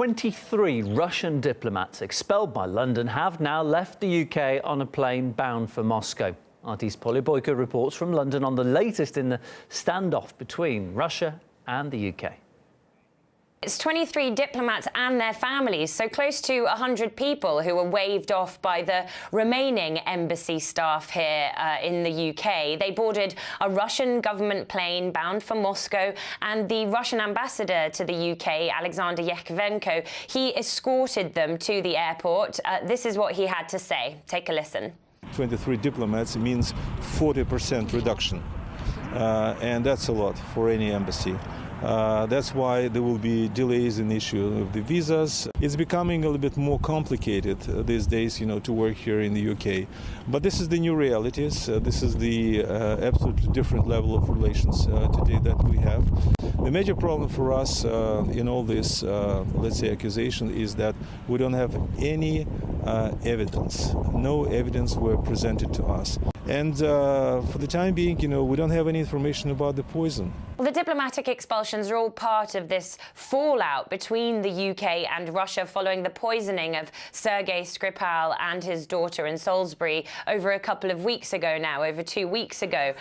23 Russian diplomats expelled by London have now left the UK on a plane bound for Moscow. RT's Boiko reports from London on the latest in the standoff between Russia and the UK. It's 23 diplomats and their families, so close to 100 people who were waved off by the remaining embassy staff here in the UK. They boarded a Russian government plane bound for Moscow, and the Russian ambassador to the UK, Alexander Yakovenko, he escorted them to the airport. This is what he had to say. Take a listen. 23 diplomats means 40% reduction, and that's a lot for any embassy. That's why there will be delays in issue of the visas. It's becoming a little bit more complicated these days, to work here in the UK. But this is the new realities. This is the absolutely different level of relations today that we have. The major problem for us in all this, let's say, accusation is that we don't have any evidence. No evidence were presented to us. And for the time being, we don't have any information about the poison. The diplomatic expulsions are all part of this fallout between the UK and Russia following the poisoning of Sergei Skripal and his daughter in Salisbury over a couple of weeks ago now, over 2 weeks ago.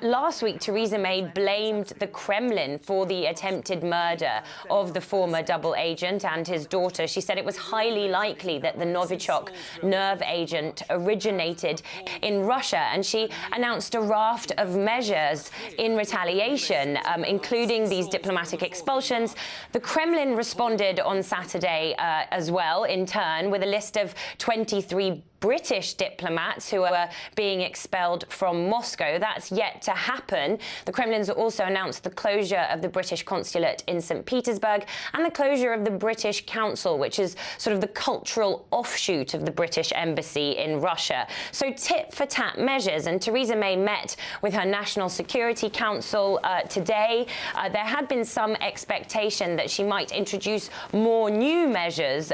Last week, Theresa May blamed the Kremlin for the attempted murder of the former double agent and his daughter. She said it was highly likely that the Novichok nerve agent originated in Russia, and she announced a raft of measures in retaliation, including these diplomatic expulsions. The Kremlin responded on Saturday as well, in turn, with a list of 23 British diplomats who are being expelled from Moscow. That's yet to happen. The Kremlin's also announced the closure of the British consulate in St. Petersburg and the closure of the British Council, which is sort of the cultural offshoot of the British embassy in Russia. So tit-for-tat measures, and Theresa May met with her National Security Council today. There had been some expectation that she might introduce more new measures,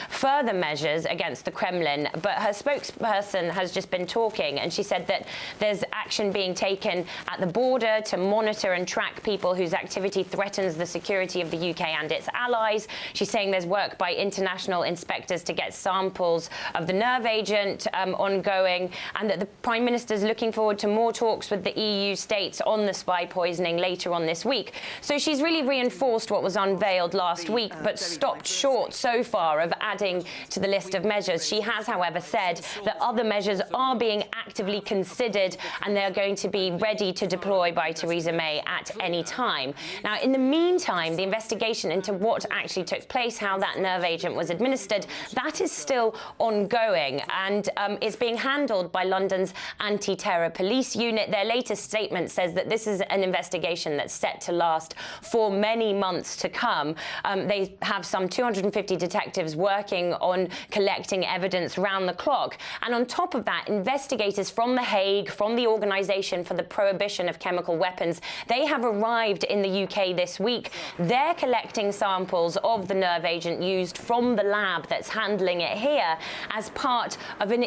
further measures against the Kremlin, but her spokesperson has just been talking, and she said that there's action being taken at the border to monitor and track people whose activity threatens the security of the UK and its allies. She's saying there's work by international inspectors to get samples of the nerve agent ongoing, and that the Prime Minister's looking forward to more talks with the EU states on the spy poisoning later on this week. So she's really reinforced what was unveiled last week, but stopped short so far of adding to the list of measures. She has, however, said that other measures are being actively considered, and they're going to be ready to deploy by Theresa May at any time. Now, in the meantime, the investigation into what actually took place, how that nerve agent was administered, that is still ongoing, and is being handled by London's anti-terror police unit. Their latest statement says that this is an investigation that's set to last for many months to come. They have some 250 detectives working on collecting evidence round the clock. And on top of that, investigators from The Hague, from the Organisation for the Prohibition of Chemical Weapons, they have arrived in the UK this week. They're collecting samples of the nerve agent used from the lab that's handling it here as part of an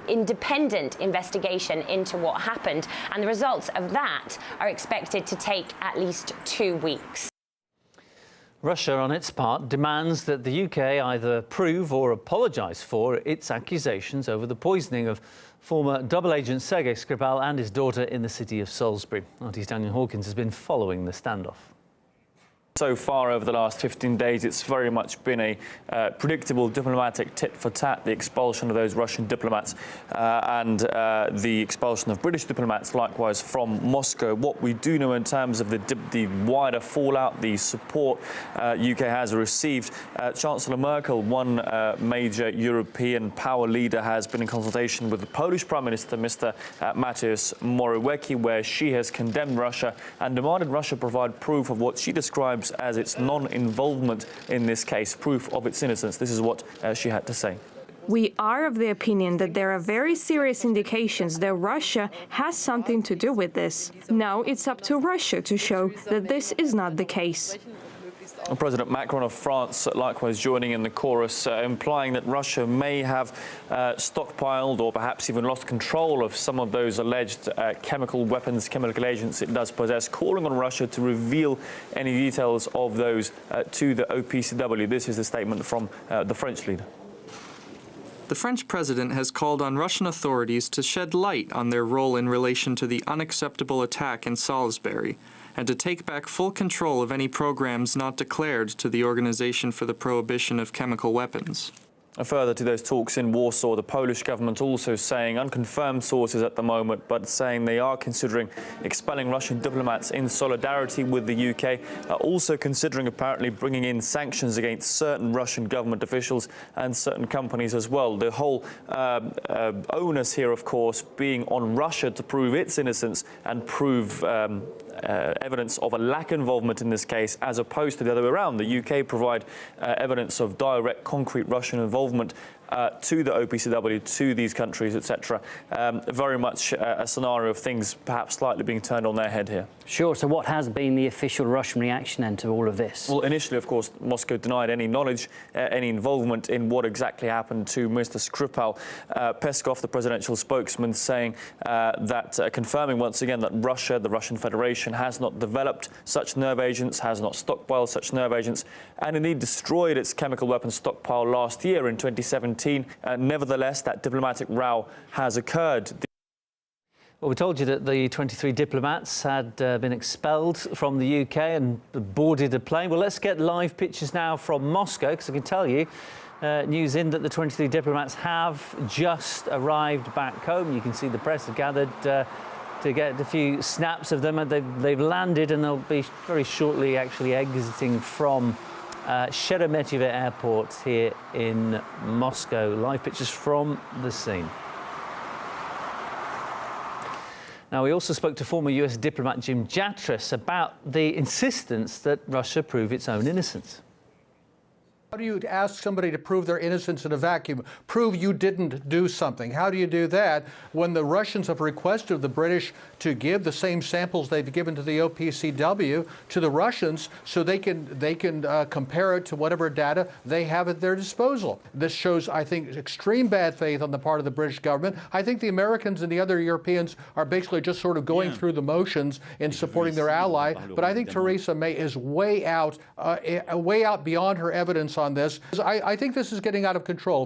independent investigation into what happened. And the results of that are expected to take at least 2 weeks. Russia, on its part, demands that the UK either prove or apologise for its accusations over the poisoning of former double agent Sergei Skripal and his daughter in the city of Salisbury. RT's Daniel Hawkins has been following the standoff. So far over the last 15 days, it's very much been a predictable diplomatic tit-for-tat, the expulsion of those Russian diplomats and the expulsion of British diplomats, likewise from Moscow. What we do know in terms of the wider fallout, the support UK has received, Chancellor Merkel, one major European power leader, has been in consultation with the Polish Prime Minister, Mr. Mateusz Morawiecki, where she has condemned Russia and demanded Russia provide proof of what she describes as its non-involvement in this case, proof of its innocence. This is what she had to say. We are of the opinion that there are very serious indications that Russia has something to do with this. Now it's up to Russia to show that this is not the case. And President Macron of France likewise joining in the chorus, implying that Russia may have stockpiled or perhaps even lost control of some of those alleged chemical weapons, chemical agents it does possess, calling on Russia to reveal any details of those to the OPCW. This is a statement from the French leader. The French president has called on Russian authorities to shed light on their role in relation to the unacceptable attack in Salisbury, and to take back full control of any programs not declared to the Organization for the Prohibition of Chemical Weapons. Further to those talks in Warsaw, the Polish government also saying, unconfirmed sources at the moment, but saying they are considering expelling Russian diplomats in solidarity with the UK, also considering apparently bringing in sanctions against certain Russian government officials and certain companies as well. The whole onus here, of course, being on Russia to prove its innocence and prove evidence of a lack of involvement in this case, as opposed to the other way around. The UK provide evidence of direct, concrete Russian involvement to the OPCW, to these countries, etc. Very much a scenario of things perhaps slightly being turned on their head here. Sure. So what has been the official Russian reaction then to all of this? Well, initially, of course, Moscow denied any knowledge, any involvement in what exactly happened to Mr. Skripal. Peskov, the presidential spokesman, saying confirming once again that Russia, the Russian Federation, has not developed such nerve agents, has not stockpiled such nerve agents, and indeed destroyed its chemical weapons stockpile last year in 2017. Nevertheless, that diplomatic row has occurred. Well, we told you that the 23 diplomats had been expelled from the UK and boarded a plane. Well, let's get live pictures now from Moscow, because I can tell you, news in that the 23 diplomats have just arrived back home. You can see the press have gathered to get a few snaps of them, and they've landed, and they'll be very shortly actually exiting from Sheremetyevo Airport here in Moscow. Live pictures from the scene. Now, we also spoke to former US diplomat Jim Jatras about the insistence that Russia prove its own innocence. How do you ask somebody to prove their innocence in a vacuum? Prove you didn't do something. How do you do that when the Russians have requested the British to give the same samples they've given to the OPCW to the Russians so they can compare it to whatever data they have at their disposal? This shows, I think, extreme bad faith on the part of the British government. I think the Americans and the other Europeans are basically just sort of going through the motions in supporting their ally. But I think Theresa May is way out beyond her evidence on this. I think this is getting out of control.